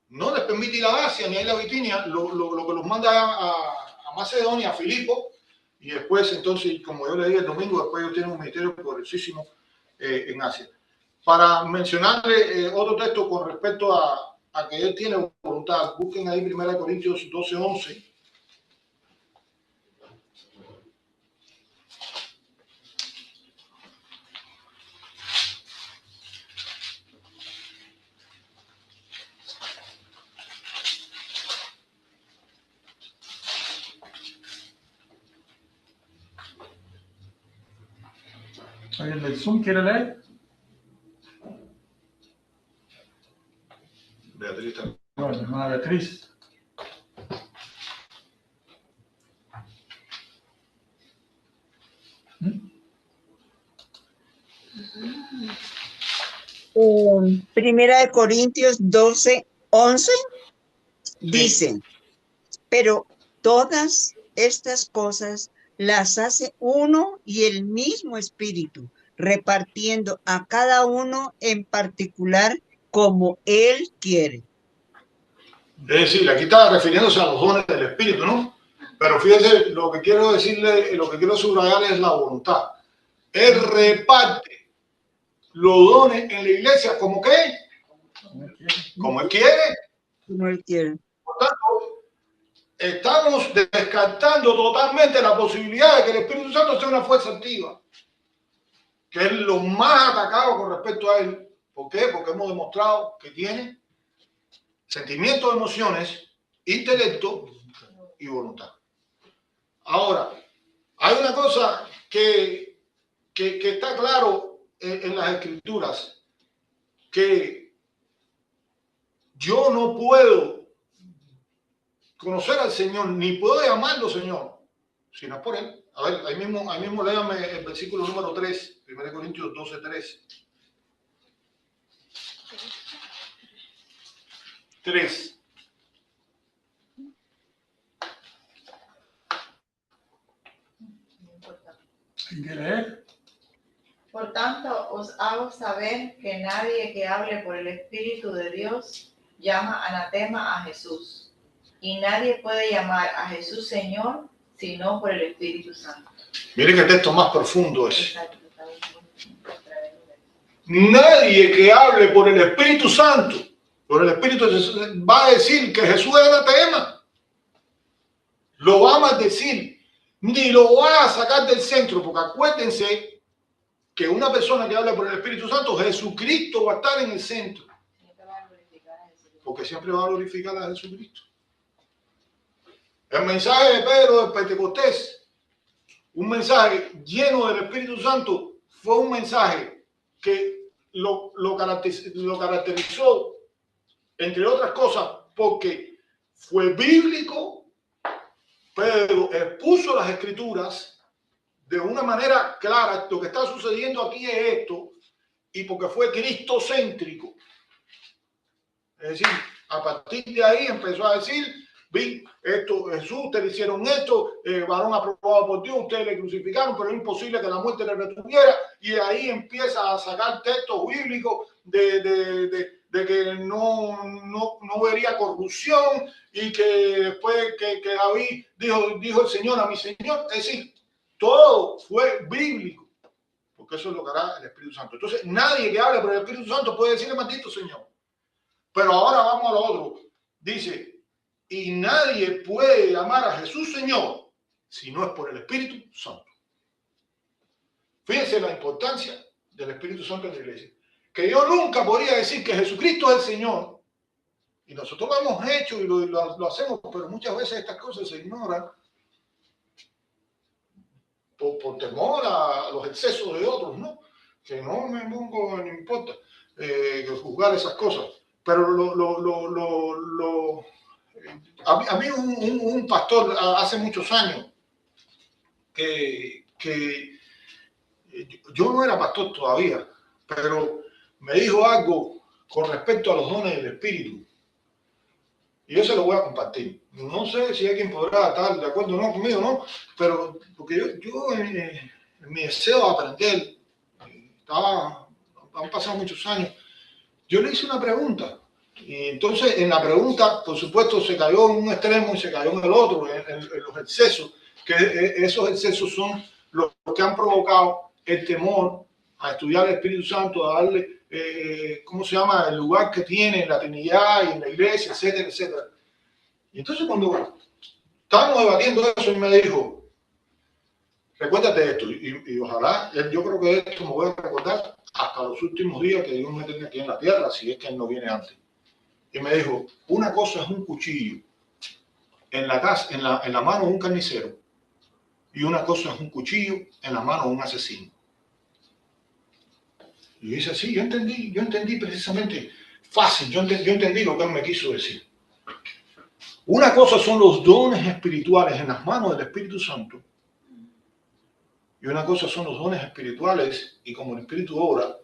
Speaker 1: no les permite ir a Asia ni a la Bitinia, lo que los manda a Macedonia, a Filipo, y después entonces, como yo le dije el domingo, después ellos tienen un ministerio poderosísimo en Asia. Para mencionarle otro texto con respecto a que él tiene voluntad, busquen ahí 1 Corintios 12:11.
Speaker 3: ¿Alguien del Zoom quiere leer?
Speaker 1: Beatriz también.
Speaker 3: Bueno, hermana Beatriz.
Speaker 2: Primera de Corintios 12:11 dice, pero todas estas cosas las hace uno y el mismo Espíritu, repartiendo a cada uno en particular como Él quiere.
Speaker 1: Es decir, aquí está refiriéndose a los dones del Espíritu, ¿no? Pero fíjense, lo que quiero decirle, lo que quiero subrayar es la voluntad. Él reparte los dones en la iglesia como que, como Él quiere.
Speaker 2: Como Él quiere.
Speaker 1: Por tanto, estamos descartando totalmente la posibilidad de que el Espíritu Santo sea una fuerza activa, que es lo más atacado con respecto a Él. ¿Por qué? Porque hemos demostrado que tiene sentimientos, emociones, intelecto y voluntad. Ahora, hay una cosa que está claro en las Escrituras, que yo no puedo conocer al Señor, ni puedo llamarlo Señor, si no es por Él. A ver, ahí mismo léame el versículo número 3, 1 Corintios 12:3. 3.
Speaker 3: ¿Quién quiere leer?
Speaker 5: Por tanto, os hago saber que nadie que hable por el Espíritu de Dios llama anatema a Jesús. Y nadie puede llamar a Jesús Señor sino por el Espíritu Santo.
Speaker 1: Miren qué texto más profundo es. Nadie que hable por el Espíritu Santo, por el Espíritu de Jesús, va a decir que Jesús es anatema. Lo va a maldecir, ni lo va a sacar del centro, porque acuérdense que una persona que habla por el Espíritu Santo, Jesucristo va a estar en el centro. Porque siempre va a glorificar a Jesucristo. El mensaje de Pedro del Pentecostés, un mensaje lleno del Espíritu Santo, fue un mensaje que lo caracterizó, entre otras cosas, porque fue bíblico. Pedro expuso las Escrituras de una manera clara. Lo que está sucediendo aquí es esto, y porque fue cristocéntrico. Es decir, a partir de ahí empezó a decir, vi esto, Jesús, ustedes hicieron esto, varón aprobado por Dios, ustedes le crucificaron, pero es imposible que la muerte le retuviera. Y de ahí empieza a sacar textos bíblicos de que no vería corrupción, y que después que David dijo el Señor a mi Señor. Es decir, todo fue bíblico, porque eso es lo que hará el Espíritu Santo. Entonces, nadie que hable por el Espíritu Santo puede decirle maldito Señor. Pero ahora vamos a lo otro. Dice, y nadie puede llamar a Jesús Señor si no es por el Espíritu Santo. Fíjense la importancia del Espíritu Santo en la iglesia. Que yo nunca podría decir que Jesucristo es el Señor, y nosotros lo hemos hecho y lo hacemos, pero muchas veces estas cosas se ignoran por temor a los excesos de otros, ¿no? Que no me pongo, no importa juzgar esas cosas. Pero a mí un pastor hace muchos años que yo no era pastor todavía, pero me dijo algo con respecto a los dones del Espíritu. Y yo se lo voy a compartir. No sé si alguien podrá estar de acuerdo o no conmigo, ¿no? Pero porque yo en mi deseo de aprender, han pasado muchos años, yo le hice una pregunta. Y entonces en la pregunta, por supuesto, se cayó en un extremo y se cayó en el otro, en los excesos, que esos excesos son los que han provocado el temor a estudiar el Espíritu Santo, a darle, ¿cómo se llama?, el lugar que tiene en la Trinidad y en la iglesia, etcétera, etcétera. Y entonces cuando estábamos debatiendo eso, él me dijo, recuérdate de esto, y ojalá, yo creo que esto me voy a recordar hasta los últimos días que Dios me tenga aquí en la tierra, si es que Él no viene antes. Y me dijo, una cosa es un cuchillo en la mano de un carnicero, y una cosa es un cuchillo en la mano de un asesino. Y dice, sí, yo entendí precisamente, fácil, yo entendí lo que él me quiso decir. Una cosa son los dones espirituales en las manos del Espíritu Santo, y una cosa son los dones espirituales, y como el Espíritu obra,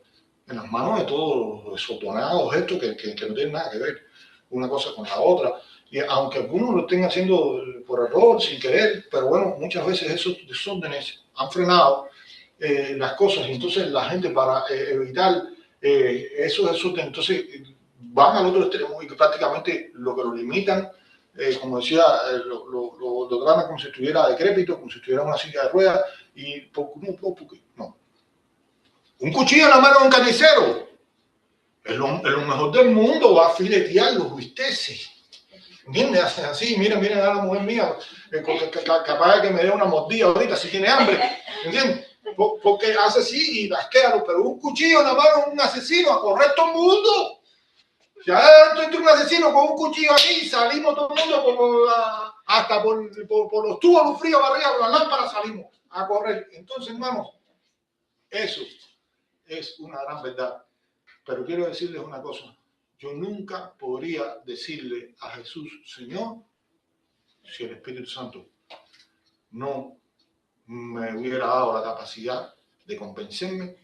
Speaker 1: en las manos de todos los desordenados, estos que no tienen nada que ver una cosa con la otra. Y aunque algunos lo estén haciendo por error, sin querer, pero bueno, muchas veces esos desórdenes han frenado las cosas, y entonces la gente para evitar esos desórdenes, entonces van al otro extremo y que prácticamente lo que lo limitan, como decía, lo tratan como si estuviera decrépito, como si estuviera en una silla de ruedas, y no. Un cuchillo en la mano de un carnicero es lo mejor del mundo, va a filetear los bisteces. ¿Entiendes? Hace así, mira a la mujer mía, capaz de que me dé una mordida ahorita si tiene hambre. ¿Entiendes? Porque hace así y lasquéalo, pero un cuchillo en la mano de un asesino, a correr todo el mundo. Ya entra un asesino con un cuchillo aquí y salimos todo el mundo hasta por los tubos, los fríos para arriba, por las lámparas salimos a correr. Entonces, hermanos, eso es una gran verdad. Pero quiero decirles una cosa. Yo nunca podría decirle a Jesús, Señor, si el Espíritu Santo no me hubiera dado la capacidad de convencerme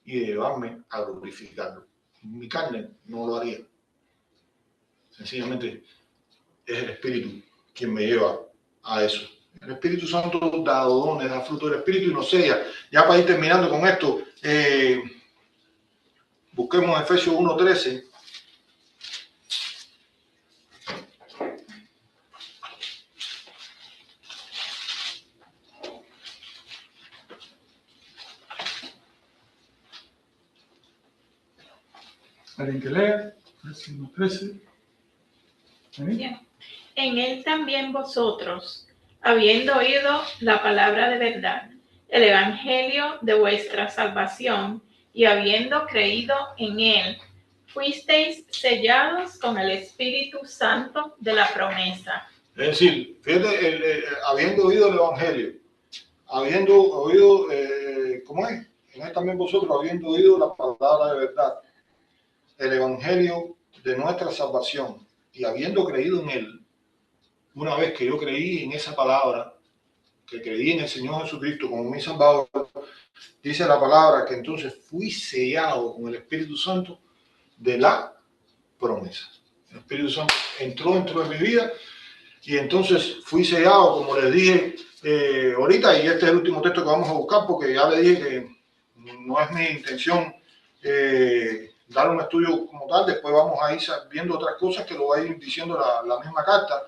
Speaker 1: y de llevarme a glorificarlo. Mi carne no lo haría. Sencillamente es el Espíritu quien me lleva a eso. El Espíritu Santo da dones, da fruto del Espíritu y nos sella. Ya para ir terminando con esto, busquemos Efesios 1:13.
Speaker 3: ¿Alguien que lea? 13.
Speaker 6: Bien. En él también vosotros, habiendo oído la palabra de verdad, el evangelio de vuestra salvación, y habiendo creído en él, fuisteis sellados con el Espíritu Santo de la promesa.
Speaker 1: Es decir, fíjate, habiendo oído el evangelio, habiendo oído, ¿cómo es? En él también vosotros, habiendo oído la palabra de verdad, el evangelio de nuestra salvación, y habiendo creído en él. Una vez que yo creí en esa palabra, que creí en el Señor Jesucristo como mi Salvador, dice la palabra que entonces fui sellado con el Espíritu Santo de la promesa. El Espíritu Santo entró en mi vida y entonces fui sellado, como les dije ahorita, y este es el último texto que vamos a buscar porque ya le dije que no es mi intención dar un estudio como tal. Después vamos a ir viendo otras cosas que lo va a ir diciendo la misma carta.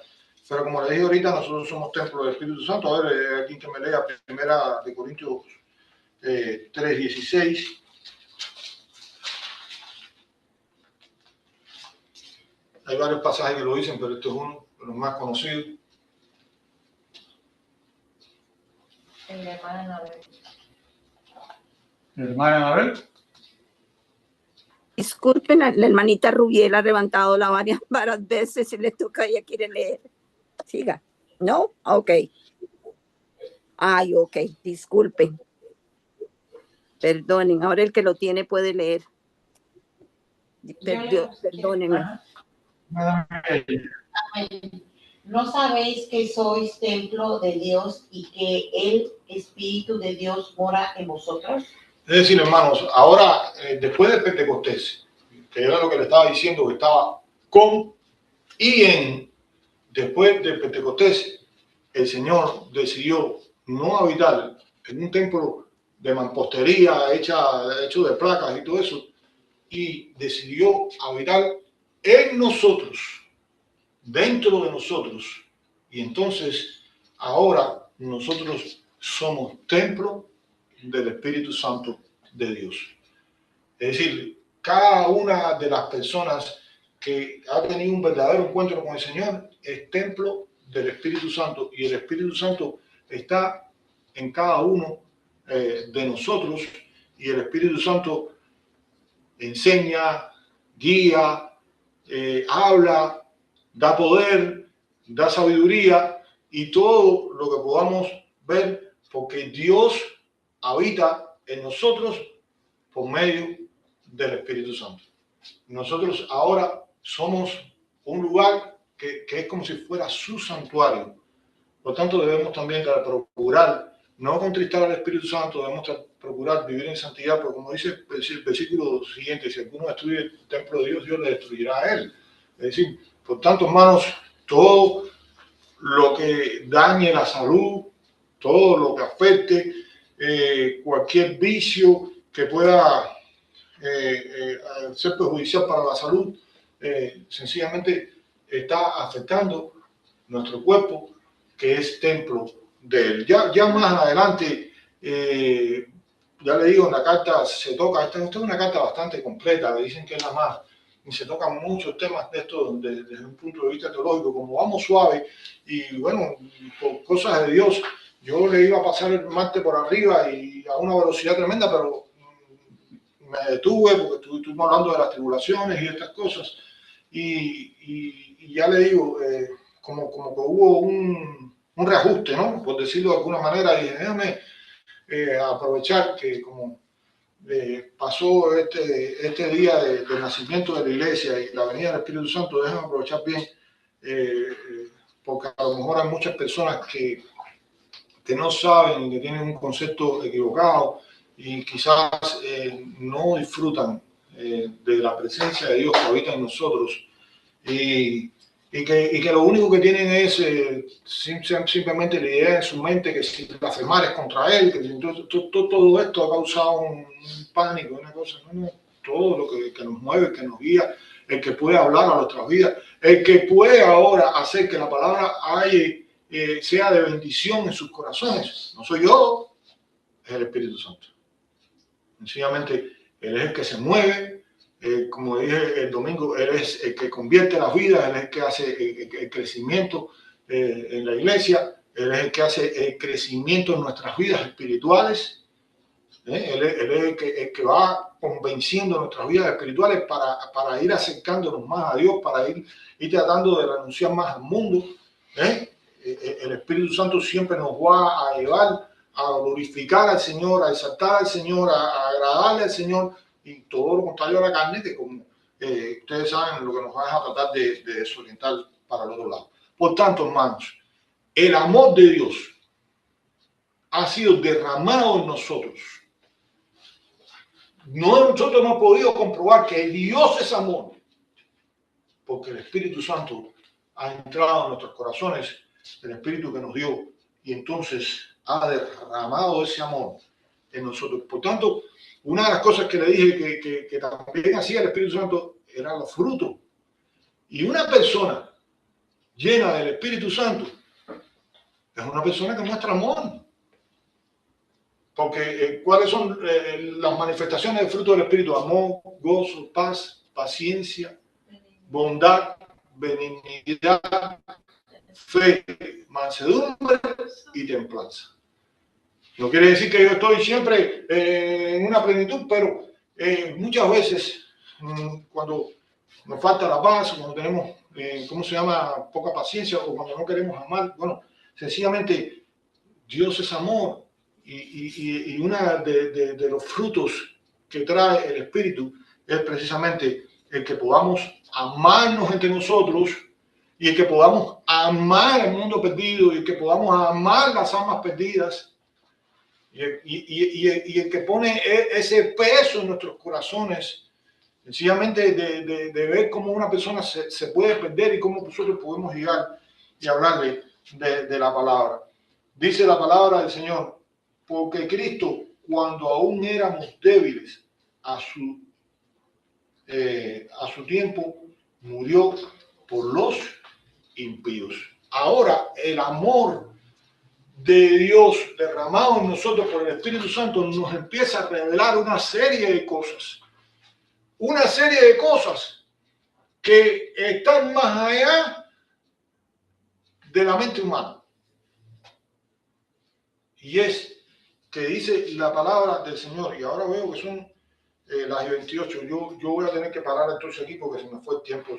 Speaker 1: Pero como le dije ahorita, nosotros somos templo del Espíritu Santo. A ver, alguien que me lea primera de Corintios 3:16. Hay varios pasajes que lo dicen, pero este es uno de los más conocidos.
Speaker 5: El hermano Anabel.
Speaker 3: Hermana Anabel.
Speaker 4: Disculpen, la hermanita Rubiel ha levantado la varias veces y le toca, ella quiere leer. Siga. ¿No? Ok. Ay, ok. Disculpen. Perdonen. Ahora el que lo tiene puede leer. Perdónenme.
Speaker 8: ¿No sabéis que sois templo de Dios y que el Espíritu de Dios mora en vosotros?
Speaker 1: Es decir, hermanos, ahora, después de Pentecostés, que era lo que le estaba diciendo, que estaba con y en después de Pentecostés, el Señor decidió no habitar en un templo de mampostería hecho de placas y todo eso, y decidió habitar en nosotros, dentro de nosotros. Y entonces, ahora nosotros somos templo del Espíritu Santo de Dios. Es decir, cada una de las personas que ha tenido un verdadero encuentro con el Señor es templo del Espíritu Santo, y el Espíritu Santo está en cada uno de nosotros, y el Espíritu Santo enseña, guía, habla, da poder, da sabiduría y todo lo que podamos ver, porque Dios habita en nosotros por medio del Espíritu Santo. Nosotros ahora somos un lugar que es como si fuera su santuario. Por tanto, debemos también procurar no contristar al Espíritu Santo, debemos procurar vivir en santidad, porque como dice el versículo siguiente, si alguno destruye el templo de Dios, Dios le destruirá a él. Es decir, por tanto, hermanos, todo lo que dañe la salud, todo lo que afecte cualquier vicio que pueda ser perjudicial para la salud, sencillamente está afectando nuestro cuerpo, que es templo de él. Ya más adelante, ya le digo, en la carta se toca, esta es una carta bastante completa, le dicen que es la más, y se tocan muchos temas de esto desde un punto de vista teológico. Como vamos suave y bueno, por cosas de Dios, yo le iba a pasar el martes por arriba y a una velocidad tremenda, pero me detuve porque estuvimos hablando de las tribulaciones y estas cosas, y ya le digo, como que hubo un reajuste, ¿no? Por decirlo de alguna manera, y déjame aprovechar que como pasó este día del nacimiento de la iglesia y la venida del Espíritu Santo, déjame aprovechar bien, porque a lo mejor hay muchas personas que no saben, que tienen un concepto equivocado y quizás no disfrutan de la presencia de Dios que habita en nosotros, y que lo único que tienen es simplemente la idea en su mente que si blasfemar es contra él, que entonces, todo esto ha causado un pánico, una cosa. No, todo lo que nos mueve, que nos guía, el que puede hablar a nuestras vidas, el que puede ahora hacer que la palabra sea de bendición en sus corazones, no soy yo, es el Espíritu Santo. Sencillamente, Él es el que se mueve. Como dije el domingo, Él es el que convierte las vidas, Él es el que hace el crecimiento en la iglesia, Él es el que hace el crecimiento en nuestras vidas espirituales. Él es el que va convenciendo nuestras vidas espirituales para ir acercándonos más a Dios, para ir tratando de renunciar más al mundo. El Espíritu Santo siempre nos va a llevar a glorificar al Señor, a exaltar al Señor, a agradarle al Señor, y todo lo contrario a la carne, que como ustedes saben, lo que nos va a tratar de desorientar para el otro lado. Por tanto, hermanos, el amor de Dios ha sido derramado en nosotros. Nosotros hemos podido comprobar que Dios es amor, porque el Espíritu Santo ha entrado en nuestros corazones, el Espíritu que nos dio, y entonces ha derramado ese amor en nosotros. Por tanto, una de las cosas que le dije que también hacía el Espíritu Santo eran los frutos. Y una persona llena del Espíritu Santo es una persona que muestra amor. Porque ¿cuáles son las manifestaciones del fruto del Espíritu? Amor, gozo, paz, paciencia, bondad, benignidad, fe, mansedumbre y templanza. No quiere decir que yo estoy siempre en una plenitud, pero muchas veces cuando nos falta la paz, cuando tenemos, poca paciencia, o cuando no queremos amar, bueno, sencillamente Dios es amor, y una de los frutos que trae el Espíritu es precisamente el que podamos amarnos entre nosotros, y el que podamos amar al mundo perdido, y el que podamos amar las almas perdidas. Y el que pone ese peso en nuestros corazones, sencillamente de ver cómo una persona se puede perder y cómo nosotros podemos llegar y hablarle de la palabra. Dice la palabra del Señor, porque Cristo, cuando aún éramos débiles, a su tiempo, murió por los impíos. Ahora el amor de Dios derramado en nosotros por el Espíritu Santo nos empieza a revelar una serie de cosas. Una serie de cosas que están más allá de la mente humana. Y es que dice la palabra del Señor, y ahora veo que son las 28. Yo voy a tener que parar entonces aquí porque se me fue el tiempo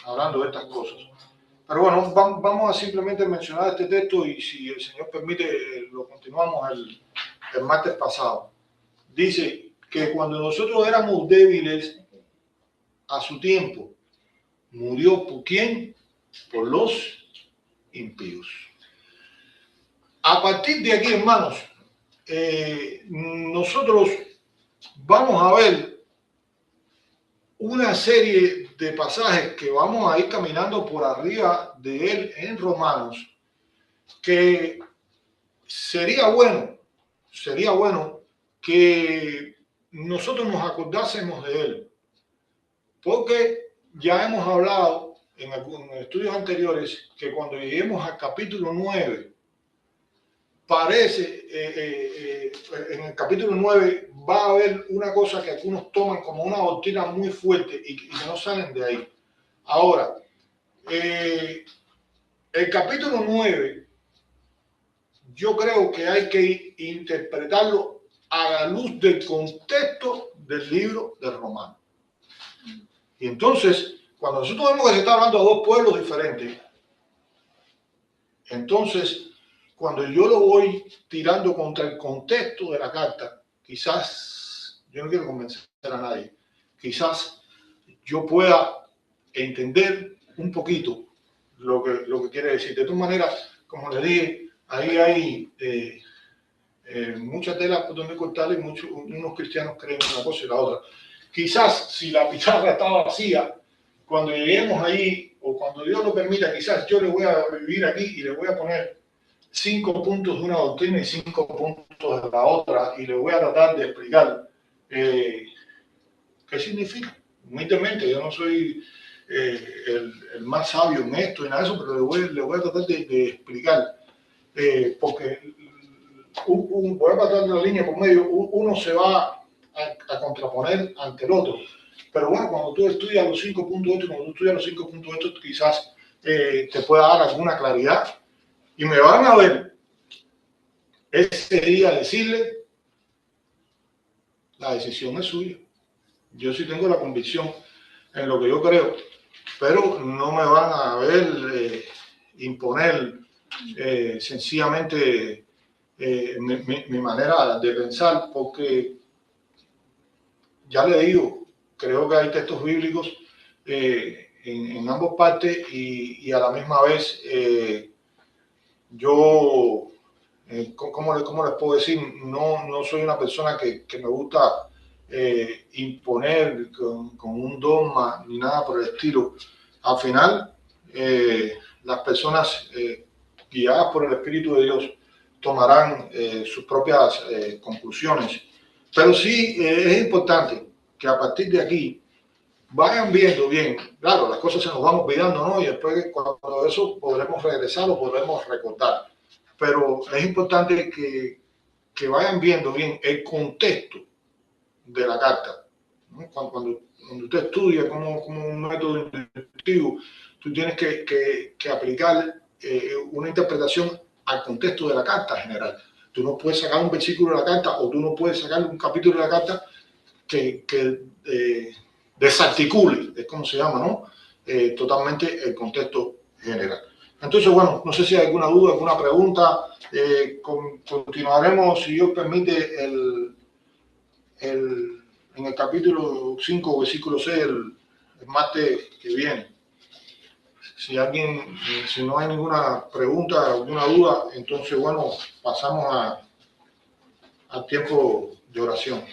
Speaker 1: hablando de estas cosas. Pero bueno, vamos a simplemente mencionar este texto y si el Señor permite lo continuamos el martes pasado. Dice que cuando nosotros éramos débiles a su tiempo, murió ¿por quién? Por los impíos. A partir de aquí, hermanos, nosotros vamos a ver una serie de pasajes que vamos a ir caminando por arriba de él en Romanos, que sería bueno que nosotros nos acordásemos de él, porque ya hemos hablado en algunos estudios anteriores que cuando lleguemos al capítulo 9, parece, en el capítulo 9 va a haber una cosa que algunos toman como una doctrina muy fuerte y que no salen de ahí. Ahora, el capítulo 9, yo creo que hay que interpretarlo a la luz del contexto del libro de Romanos. Y entonces, cuando nosotros vemos que se está hablando de dos pueblos diferentes, entonces, cuando yo lo voy tirando contra el contexto de la carta, quizás, yo no quiero convencer a nadie, quizás yo pueda entender un poquito lo que quiere decir. De todas maneras, como le dije, ahí hay mucha tela por donde cortar y unos cristianos creen una cosa y la otra. Quizás si la pizarra está vacía, cuando lleguemos ahí, o cuando Dios lo permita, quizás yo le voy a vivir aquí y le voy a poner 5 puntos de una doctrina y 5 puntos de la otra, y le voy a tratar de explicar qué significa. Humildemente, yo no soy el más sabio en esto y nada de eso, pero le voy a tratar de explicar, porque voy a pasar la línea por medio, uno se va a contraponer ante el otro. Pero bueno, cuando tú estudias los 5 puntos de estos, quizás te pueda dar alguna claridad. Y me van a ver ese día decirle, la decisión es suya. Yo sí tengo la convicción en lo que yo creo, pero no me van a ver imponer sencillamente mi manera de pensar, porque ya le digo, creo que hay textos bíblicos en ambas partes y a la misma vez yo, ¿cómo les puedo decir? No soy una persona que me gusta imponer con un dogma ni nada por el estilo. Al final, las personas guiadas por el Espíritu de Dios tomarán sus propias conclusiones. Pero sí es importante que a partir de aquí vayan viendo bien. Claro, las cosas se nos van olvidando, ¿no? Y después cuando eso podremos regresar o podremos recordar. Pero es importante que vayan viendo bien el contexto de la carta, ¿no? Cuando usted estudia como un método intuitivo, tú tienes que aplicar una interpretación al contexto de la carta general. Tú no puedes sacar un versículo de la carta o tú no puedes sacar un capítulo de la carta que desarticule, es como se llama, ¿no? Totalmente el contexto general. Entonces, bueno, no sé si hay alguna duda, alguna pregunta. Continuaremos, si Dios permite, en el capítulo 5, versículo 6, el martes que viene. Si no hay ninguna pregunta, alguna duda, entonces, bueno, pasamos al tiempo de oración.